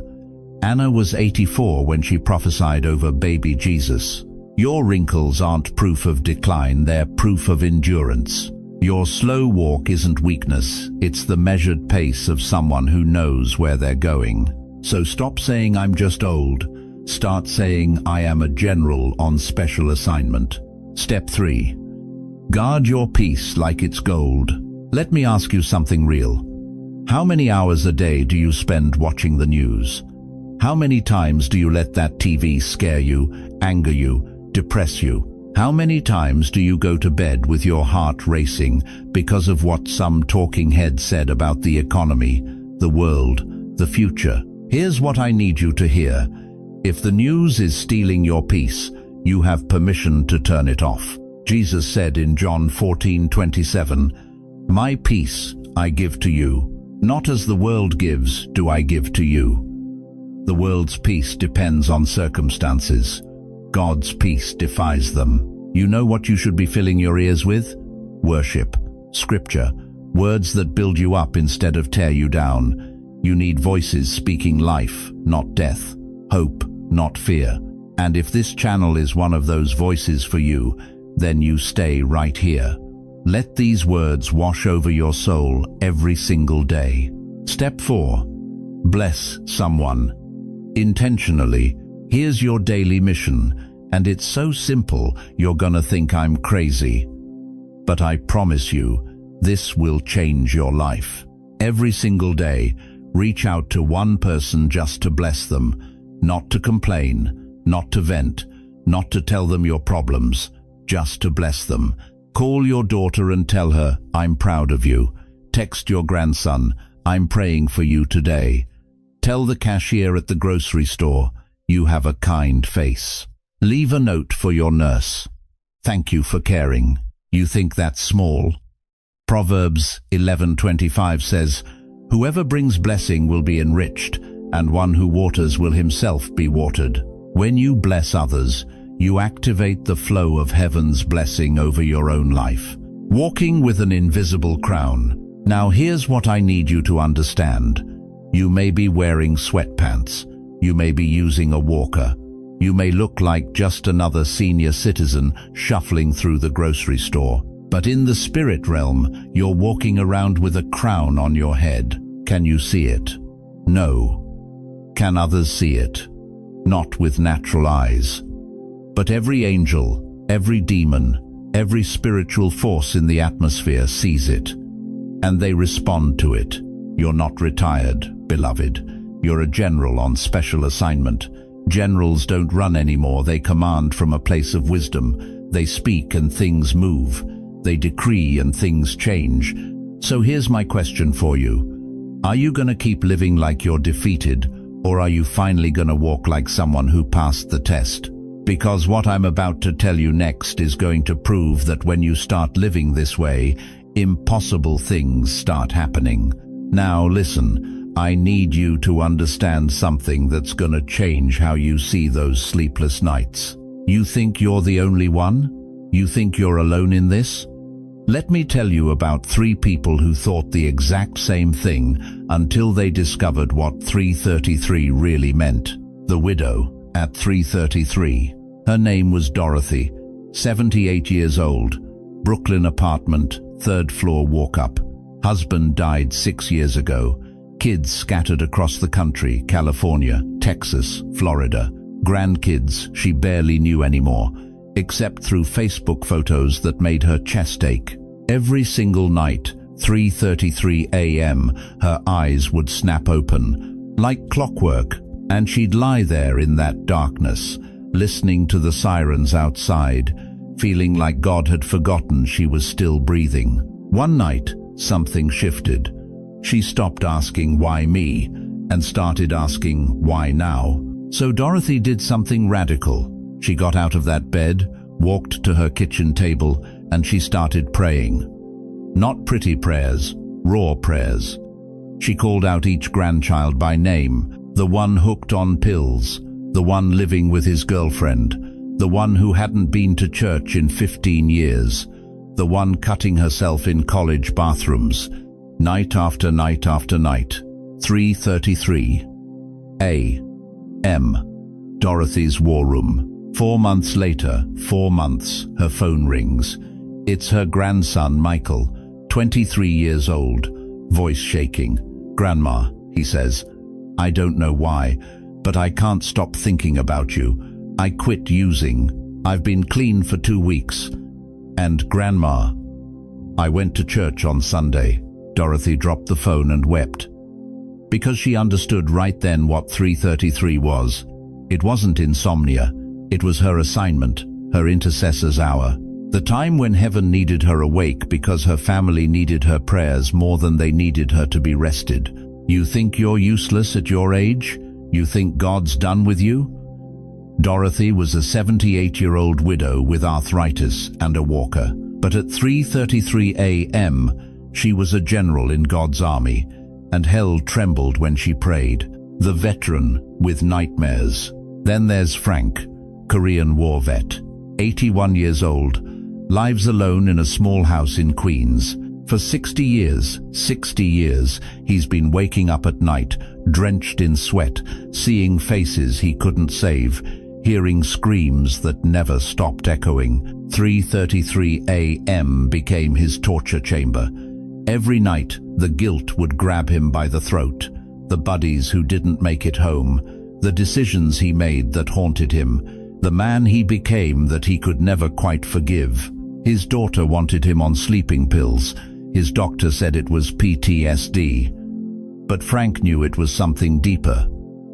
Speaker 1: Anna was 84 when she prophesied over baby Jesus. Your wrinkles aren't proof of decline, they're proof of endurance. Your slow walk isn't weakness, it's the measured pace of someone who knows where they're going. So stop saying I'm just old. Start saying I am a general on special assignment. Step 3. Guard your peace like it's gold. Let me ask you something real. How many hours a day do you spend watching the news? How many times do you let that TV scare you, anger you, depress you? How many times do you go to bed with your heart racing because of what some talking head said about the economy, the world, the future. Here's what I need you to hear. If the news is stealing your peace, you have permission to turn it off. Jesus said in John 14:27, "My peace I give to you. Not as the world gives do I give to you." The world's peace depends on circumstances. God's peace defies them. You know what you should be filling your ears with? Worship, scripture, words that build you up instead of tear you down. You need voices speaking life, not death, hope, not fear. And if this channel is one of those voices for you, then you stay right here. Let these words wash over your soul every single day. Step 4. Bless someone. Intentionally. Here's your daily mission, and it's so simple you're gonna think I'm crazy. But I promise you, this will change your life. Every single day, reach out to one person just to bless them, not to complain, not to vent, not to tell them your problems, just to bless them. Call your daughter and tell her, "I'm proud of you." Text your grandson, "I'm praying for you today." Tell the cashier at the grocery store, "You have a kind face." Leave a note for your nurse. "Thank you for caring." You think that's small? Proverbs 11:25 says, "Whoever brings blessing will be enriched, and one who waters will himself be watered." When you bless others, you activate the flow of heaven's blessing over your own life. Walking with an invisible crown. Now here's what I need you to understand. You may be wearing sweatpants. You may be using a walker. You may look like just another senior citizen shuffling through the grocery store. But in the spirit realm, you're walking around with a crown on your head. Can you see it? No. Can others see it? Not with natural eyes. But every angel, every demon, every spiritual force in the atmosphere sees it. And they respond to it. You're not retired, beloved. You're a general on special assignment. Generals don't run anymore. They command from a place of wisdom. They speak and things move. They decree and things change. So here's my question for you. Are you going to keep living like you're defeated, or are you finally going to walk like someone who passed the test? Because what I'm about to tell you next is going to prove that when you start living this way, impossible things start happening. Now listen, I need you to understand something that's going to change how you see those sleepless nights. You think you're the only one? You think you're alone in this? Let me tell you about 3 people who thought the exact same thing until they discovered what 333 really meant. The widow at 333. Her name was Dorothy, 78 years old. Brooklyn apartment, 3rd floor walk-up. Husband died 6 years ago. Kids scattered across the country, California, Texas, Florida. Grandkids she barely knew anymore, except through Facebook photos that made her chest ache. Every single night, 3:33 a.m., her eyes would snap open, like clockwork, and she'd lie there in that darkness, listening to the sirens outside, feeling like God had forgotten she was still breathing. One night, something shifted. She stopped asking, "Why me?" and started asking, "Why now?" So Dorothy did something radical. She got out of that bed, walked to her kitchen table, and she started praying. Not pretty prayers, raw prayers. She called out each grandchild by name, the one hooked on pills, the one living with his girlfriend, the one who hadn't been to church in 15 years, the one cutting herself in college bathrooms, night after night after night. 3:33 a.m. Dorothy's war room. 4 months later, 4 months, her phone rings. It's her grandson, Michael, 23 years old, voice shaking. "Grandma," he says, "I don't know why, but I can't stop thinking about you. I quit using. I've been clean for 2 weeks. And Grandma, I went to church on Sunday." Dorothy dropped the phone and wept, because she understood right then what 3:33 was. It wasn't insomnia. It was her assignment, her intercessor's hour. The time when heaven needed her awake because her family needed her prayers more than they needed her to be rested. You think you're useless at your age? You think God's done with you? Dorothy was a 78-year-old widow with arthritis and a walker. But at 3:33 a.m., she was a general in God's army, and hell trembled when she prayed. The veteran with nightmares. Then there's Frank, Korean War vet, 81 years old, lives alone in a small house in Queens. For 60 years, he's been waking up at night, drenched in sweat, seeing faces he couldn't save, hearing screams that never stopped echoing. 3:33 a.m. became his torture chamber. Every night, the guilt would grab him by the throat, the buddies who didn't make it home, the decisions he made that haunted him, the man he became that he could never quite forgive. His daughter wanted him on sleeping pills. His doctor said it was PTSD. But Frank knew it was something deeper,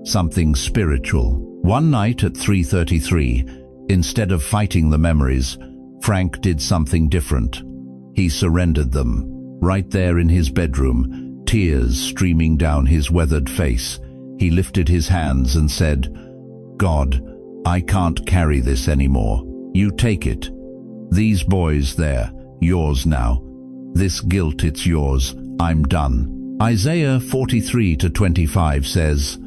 Speaker 1: something spiritual. One night at 3:33, instead of fighting the memories, Frank did something different. He surrendered them, right there in his bedroom, tears streaming down his weathered face. He lifted his hands and said, "God, I can't carry this anymore. You take it. These boys there, yours now. This guilt, it's yours. I'm done." Isaiah 43:25 says,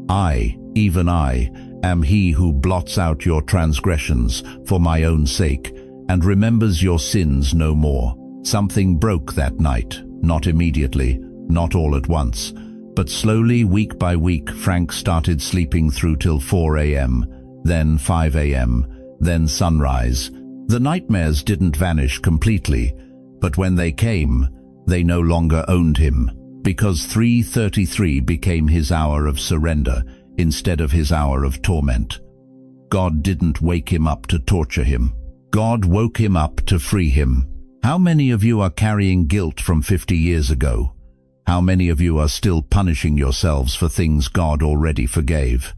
Speaker 1: "I, even I, am he who blots out your transgressions for my own sake, and remembers your sins no more." Something broke that night, not immediately, not all at once, but slowly, week by week, Frank started sleeping through till 4 a.m., then 5 a.m., then sunrise. The nightmares didn't vanish completely, but when they came, they no longer owned him, because 3:33 became his hour of surrender instead of his hour of torment. God didn't wake him up to torture him. God woke him up to free him. How many of you are carrying guilt from 50 years ago? How many of you are still punishing yourselves for things God already forgave?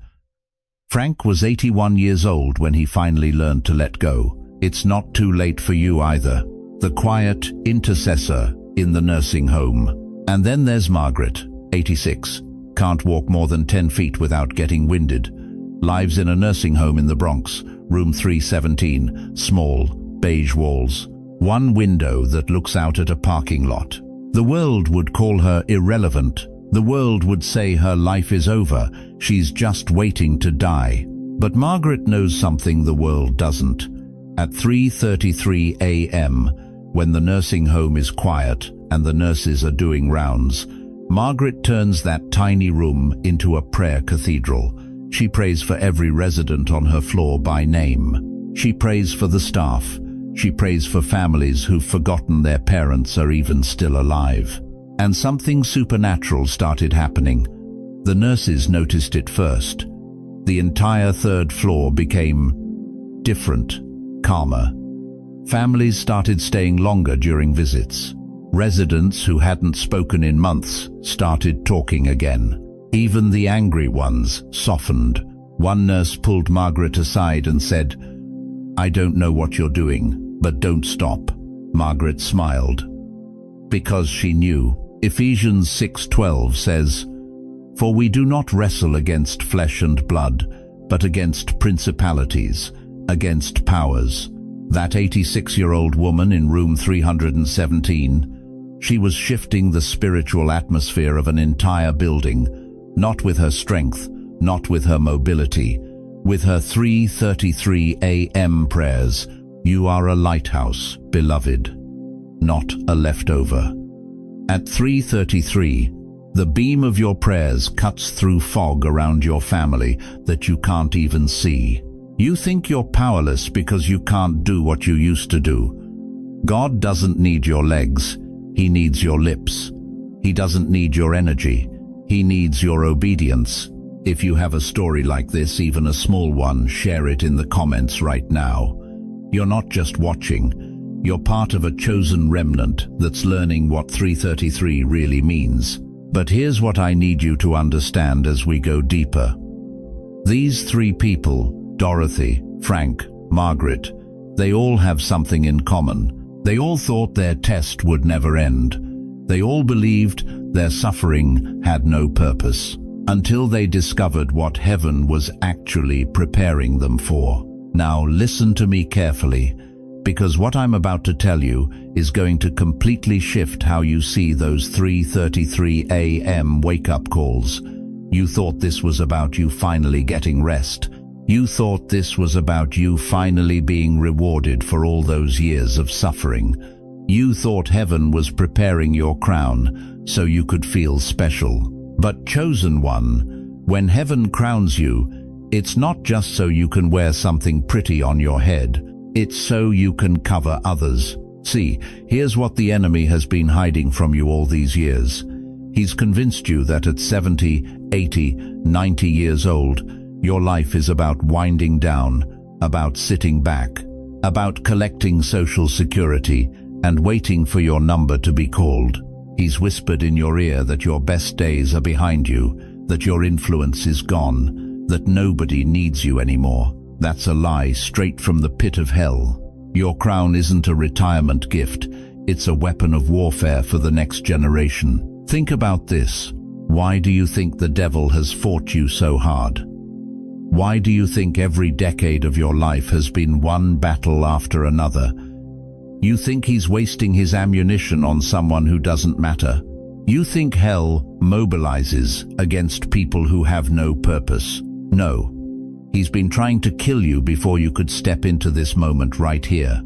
Speaker 1: Frank was 81 years old when he finally learned to let go. It's not too late for you either. The quiet intercessor in the nursing home. And then there's Margaret, 86, can't walk more than 10 feet without getting winded. Lives in a nursing home in the Bronx, room 317, small, beige walls. One window that looks out at a parking lot. The world would call her irrelevant. The world would say her life is over. She's just waiting to die. But Margaret knows something the world doesn't. At 3:33 a.m., when the nursing home is quiet and the nurses are doing rounds, Margaret turns that tiny room into a prayer cathedral. She prays for every resident on her floor by name. She prays for the staff. She prays for families who've forgotten their parents are even still alive. And something supernatural started happening. The nurses noticed it first. The entire third floor became different, calmer. Families started staying longer during visits. Residents who hadn't spoken in months started talking again. Even the angry ones softened. One nurse pulled Margaret aside and said, "I don't know what you're doing, but don't stop." Margaret smiled, because she knew. Ephesians 6:12 says, "For we do not wrestle against flesh and blood, but against principalities, against powers." That 86-year-old woman in room 317, she was shifting the spiritual atmosphere of an entire building, not with her strength, not with her mobility, with her 3:33 a.m. prayers. You are a lighthouse, beloved, not a leftover. At 3:33, the beam of your prayers cuts through fog around your family that you can't even see. You think you're powerless because you can't do what you used to do. God doesn't need your legs. He needs your lips. He doesn't need your energy. He needs your obedience. If you have a story like this, even a small one, share it in the comments right now. You're not just watching. You're part of a chosen remnant that's learning what 3:33 really means. But here's what I need you to understand as we go deeper. These three people, Dorothy, Frank, Margaret, they all have something in common. They all thought their test would never end. They all believed their suffering had no purpose, until they discovered what heaven was actually preparing them for. Now listen to me carefully, because what I'm about to tell you is going to completely shift how you see those 3:33 a.m. wake-up calls. You thought this was about you finally getting rest. You thought this was about you finally being rewarded for all those years of suffering. You thought heaven was preparing your crown so you could feel special. But chosen one, when heaven crowns you, it's not just so you can wear something pretty on your head. It's so you can cover others. See, here's what the enemy has been hiding from you all these years. He's convinced you that at 70, 80, 90 years old, your life is about winding down, about sitting back, about collecting social security and waiting for your number to be called. He's whispered in your ear that your best days are behind you, that your influence is gone, that nobody needs you anymore. That's a lie straight from the pit of hell. Your crown isn't a retirement gift. It's a weapon of warfare for the next generation. Think about this. Why do you think the devil has fought you so hard? Why do you think every decade of your life has been one battle after another? You think he's wasting his ammunition on someone who doesn't matter. You think hell mobilizes against people who have no purpose. No. He's been trying to kill you before you could step into this moment right here.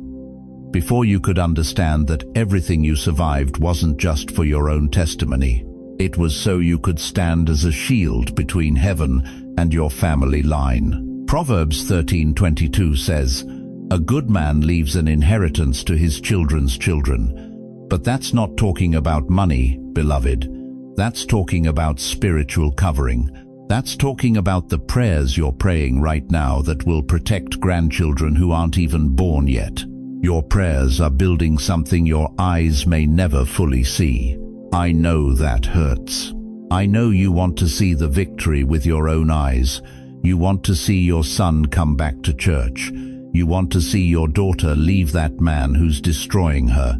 Speaker 1: Before you could understand that everything you survived wasn't just for your own testimony. It was so you could stand as a shield between heaven and your family line. Proverbs 13:22 says, "A good man leaves an inheritance to his children's children." But that's not talking about money, beloved. That's talking about spiritual covering. That's talking about the prayers you're praying right now that will protect grandchildren who aren't even born yet. Your prayers are building something your eyes may never fully see. I know that hurts. I know you want to see the victory with your own eyes. You want to see your son come back to church. You want to see your daughter leave that man who's destroying her.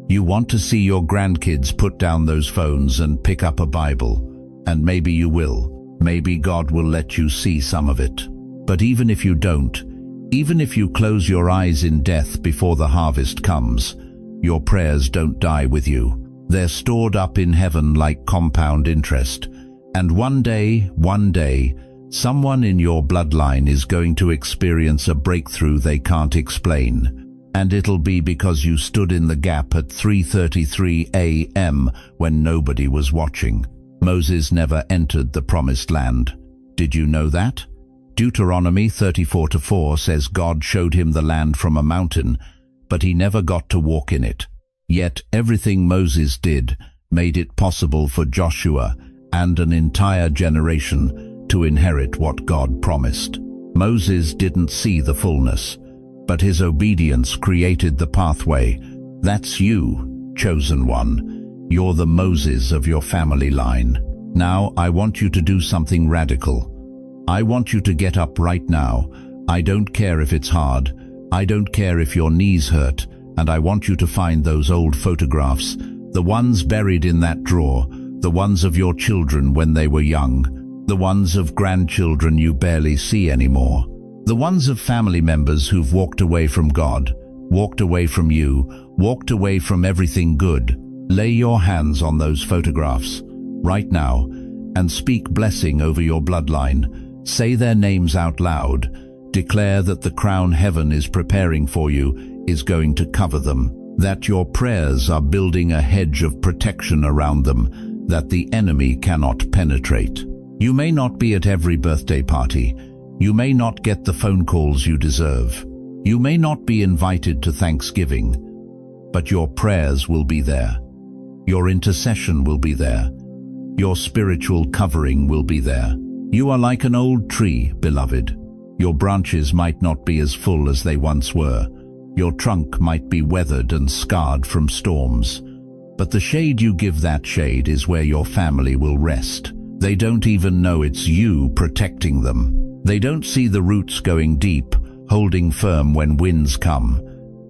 Speaker 1: You want to see your grandkids put down those phones and pick up a Bible. And maybe you will. Maybe God will let you see some of it. But even if you don't, even if you close your eyes in death before the harvest comes, your prayers don't die with you. They're stored up in heaven like compound interest. And one day, someone in your bloodline is going to experience a breakthrough they can't explain. And it'll be because you stood in the gap at 3:33 a.m. when nobody was watching. Moses never entered the promised land. Did you know that? Deuteronomy 34:4 says God showed him the land from a mountain, but he never got to walk in it. Yet everything Moses did made it possible for Joshua and an entire generation to inherit what God promised. Moses didn't see the fullness, but his obedience created the pathway. That's you, chosen one. You're the Moses of your family line. Now I want you to do something radical. I want you to get up right now. I don't care if it's hard. I don't care if your knees hurt. And I want you to find those old photographs, the ones buried in that drawer, the ones of your children when they were young, the ones of grandchildren you barely see anymore, the ones of family members who've walked away from God, walked away from you, walked away from everything good. Lay your hands on those photographs right now and speak blessing over your bloodline. Say their names out loud. Declare that the crown heaven is preparing for you is going to cover them, that your prayers are building a hedge of protection around them that the enemy cannot penetrate. You may not be at every birthday party. You may not get the phone calls you deserve. You may not be invited to Thanksgiving, but your prayers will be there. Your intercession will be there. Your spiritual covering will be there. You are like an old tree, beloved. Your branches might not be as full as they once were. Your trunk might be weathered and scarred from storms. But the shade you give that shade is where your family will rest. They don't even know it's you protecting them. They don't see the roots going deep, holding firm when winds come.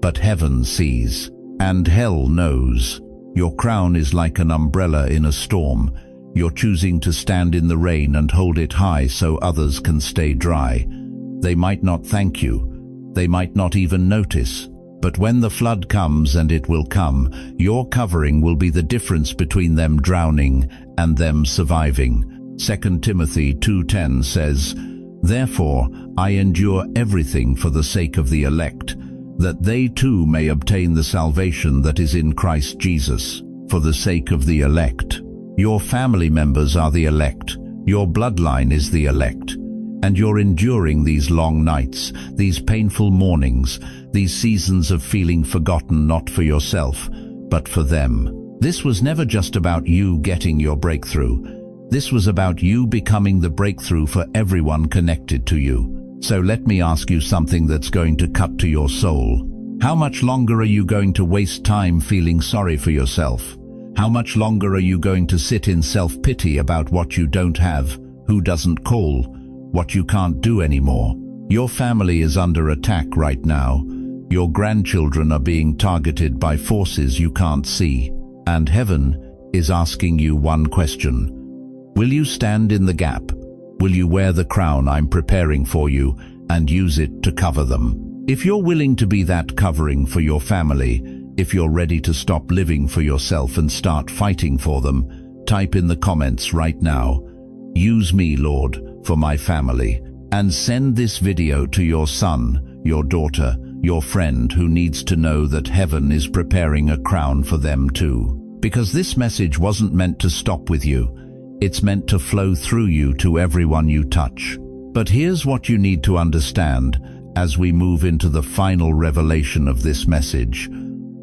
Speaker 1: But heaven sees, and hell knows. Your crown is like an umbrella in a storm. You're choosing to stand in the rain and hold it high so others can stay dry. They might not thank you. They might not even notice. But when the flood comes, and it will come, your covering will be the difference between them drowning and them surviving. 2 Timothy 2:10 says, "Therefore I endure everything for the sake of the elect, that they too may obtain the salvation that is in Christ Jesus." For the sake of the elect. Your family members are the elect. Your bloodline is the elect. And you're enduring these long nights, these painful mornings, these seasons of feeling forgotten, not for yourself, but for them. This was never just about you getting your breakthrough. This was about you becoming the breakthrough for everyone connected to you. So let me ask you something that's going to cut to your soul. How much longer are you going to waste time feeling sorry for yourself? How much longer are you going to sit in self-pity about what you don't have, who doesn't call, what you can't do anymore? Your family is under attack right now. Your grandchildren are being targeted by forces you can't see. And heaven is asking you one question. Will you stand in the gap? Will you wear the crown I'm preparing for you and use it to cover them? If you're willing to be that covering for your family, if you're ready to stop living for yourself and start fighting for them, type in the comments right now, "Use me, Lord, for my family." And send this video to your son, your daughter, your friend who needs to know that heaven is preparing a crown for them too. Because this message wasn't meant to stop with you. It's meant to flow through you to everyone you touch. But here's what you need to understand as we move into the final revelation of this message.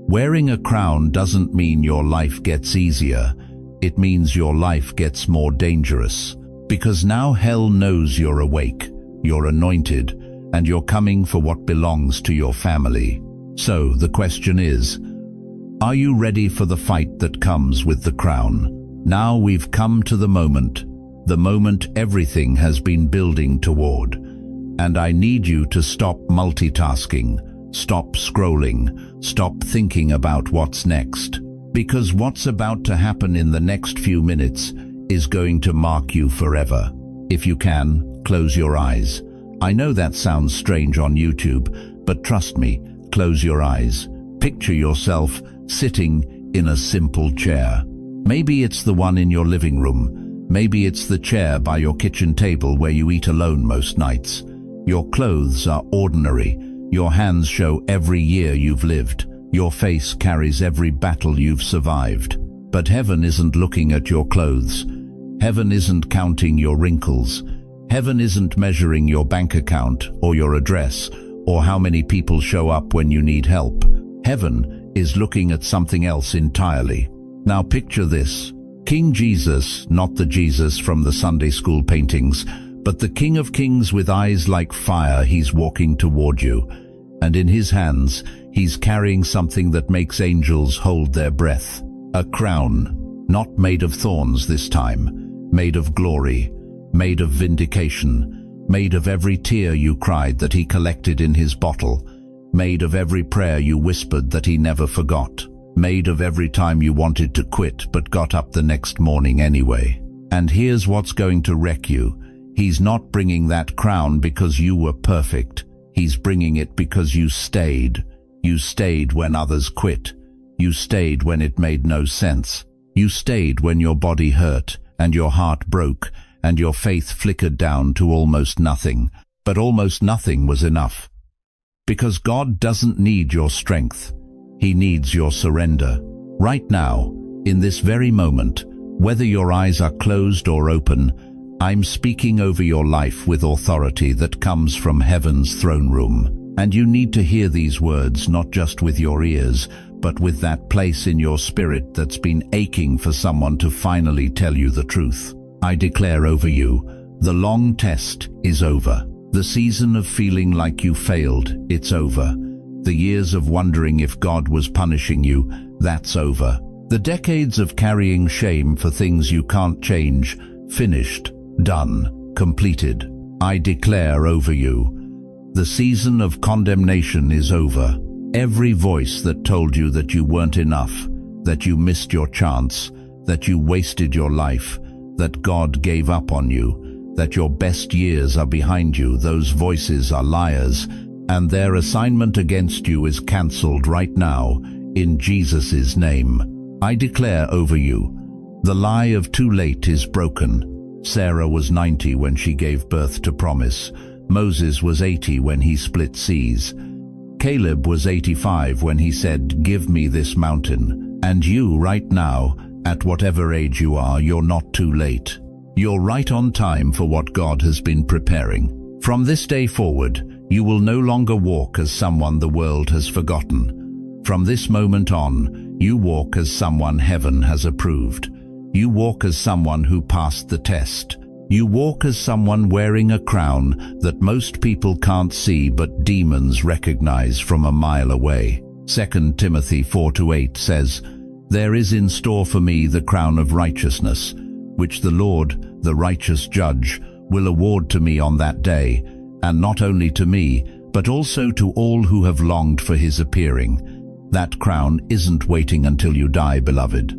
Speaker 1: Wearing a crown doesn't mean your life gets easier. It means your life gets more dangerous. Because now hell knows you're awake, you're anointed, and you're coming for what belongs to your family. So the question is, are you ready for the fight that comes with the crown? Now we've come to the moment everything has been building toward. And I need you to stop multitasking, stop scrolling, stop thinking about what's next. Because what's about to happen in the next few minutes is going to mark you forever. If you can, close your eyes. I know that sounds strange on YouTube, but trust me, close your eyes. Picture yourself sitting in a simple chair. Maybe it's the one in your living room. Maybe it's the chair by your kitchen table where you eat alone most nights. Your clothes are ordinary. Your hands show every year you've lived. Your face carries every battle you've survived. But heaven isn't looking at your clothes. Heaven isn't counting your wrinkles. Heaven isn't measuring your bank account or your address or how many people show up when you need help. Heaven is looking at something else entirely. Now picture this. King Jesus, not the Jesus from the Sunday school paintings, but the King of Kings with eyes like fire. He's walking toward you, and in his hands he's carrying something that makes angels hold their breath. A crown, not made of thorns this time, made of glory, made of vindication, made of every tear you cried that he collected in his bottle, made of every prayer you whispered that he never forgot, made of every time you wanted to quit but got up the next morning anyway. And here's what's going to wreck you. He's not bringing that crown because you were perfect. He's bringing it because you stayed. You stayed when others quit. You stayed when it made no sense. You stayed when your body hurt and your heart broke and your faith flickered down to almost nothing. But almost nothing was enough. Because God doesn't need your strength. He needs your surrender. Right now, in this very moment, whether your eyes are closed or open, I'm speaking over your life with authority that comes from heaven's throne room. And you need to hear these words not just with your ears, but with that place in your spirit that's been aching for someone to finally tell you the truth. I declare over you, the long test is over. The season of feeling like you failed, it's over. The years of wondering if God was punishing you, that's over. The decades of carrying shame for things you can't change, finished, done, completed. I declare over you, the season of condemnation is over. Every voice that told you that you weren't enough, that you missed your chance, that you wasted your life, that God gave up on you, that your best years are behind you. Those voices are liars, and their assignment against you is cancelled right now, in Jesus' name. I declare over you, the lie of too late is broken. Sarah was 90 when she gave birth to promise. Moses was 80 when he split seas. Caleb was 85 when he said, "Give me this mountain." And you, right now, at whatever age you are, you're not too late. You're right on time for what God has been preparing. From this day forward, you will no longer walk as someone the world has forgotten. From this moment on, you walk as someone heaven has approved. You walk as someone who passed the test. You walk as someone wearing a crown that most people can't see but demons recognize from a mile away. 2 Timothy 4:8 says, "There is in store for me the crown of righteousness, which the Lord, the righteous judge, will award to me on that day, and not only to me, but also to all who have longed for his appearing." That crown isn't waiting until you die, beloved.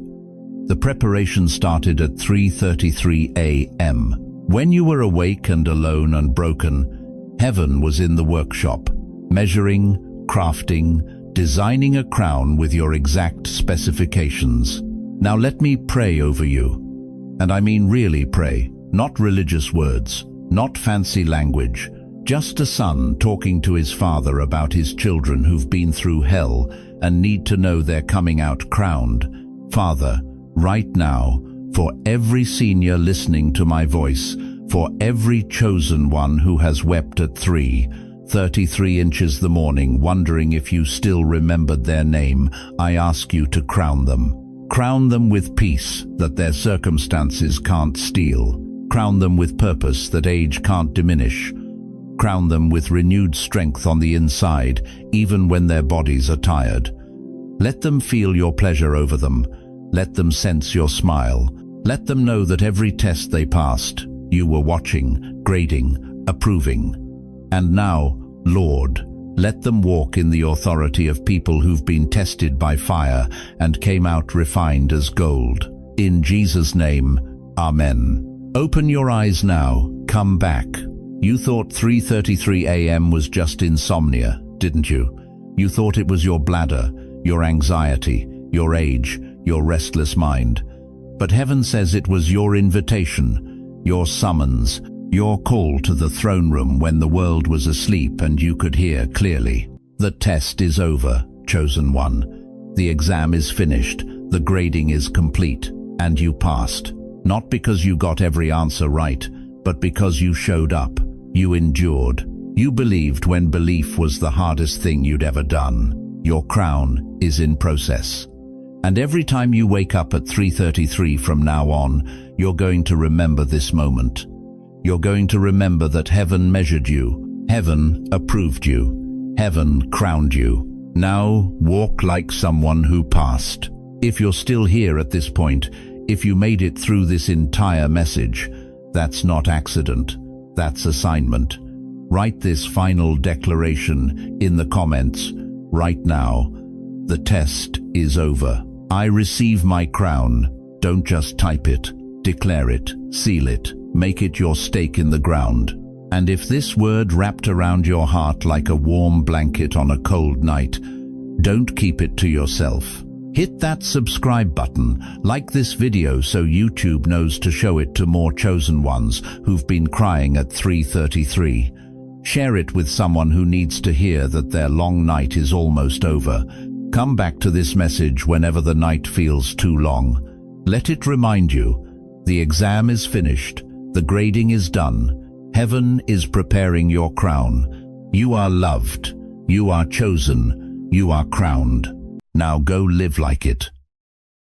Speaker 1: The preparation started at 3:33 a.m. When you were awake and alone and broken, heaven was in the workshop, measuring, crafting, designing a crown with your exact specifications. Now let me pray over you. And I mean really pray, not religious words, not fancy language, just a son talking to his father about his children who've been through hell and need to know they're coming out crowned. Father, right now, for every senior listening to my voice, for every chosen one who has wept at 3:33 inches the morning, wondering if you still remembered their name, I ask you to crown them. Crown them with peace that their circumstances can't steal. Crown them with purpose that age can't diminish. Crown them with renewed strength on the inside, even when their bodies are tired. Let them feel your pleasure over them. Let them sense your smile. Let them know that every test they passed, you were watching, grading, approving. And now, Lord, let them walk in the authority of people who've been tested by fire and came out refined as gold. In Jesus' name, Amen. Open your eyes now. Come back. You thought 3:33 a.m. was just insomnia, didn't you? You thought it was your bladder, your anxiety, your age, your restless mind. But heaven says it was your invitation, your summons, your call to the throne room when the world was asleep and you could hear clearly. The test is over, chosen one. The exam is finished, the grading is complete, and you passed. Not because you got every answer right, but because you showed up. You endured. You believed when belief was the hardest thing you'd ever done. Your crown is in process. And every time you wake up at 3:33 from now on, you're going to remember this moment. You're going to remember that heaven measured you, heaven approved you, heaven crowned you. Now walk like someone who passed. If you're still here at this point, if you made it through this entire message, that's not accident, that's assignment. Write this final declaration in the comments right now. The test is over. I receive my crown. Don't just type it. Declare it, seal it, make it your stake in the ground. And if this word wrapped around your heart like a warm blanket on a cold night, don't keep it to yourself. Hit that subscribe button, like this video so YouTube knows to show it to more chosen ones who've been crying at 3:33. Share it with someone who needs to hear that their long night is almost over. Come back to this message whenever the night feels too long. Let it remind you, the exam is finished, the grading is done, heaven is preparing your crown. You are loved, you are chosen, you are crowned. Now go live like it.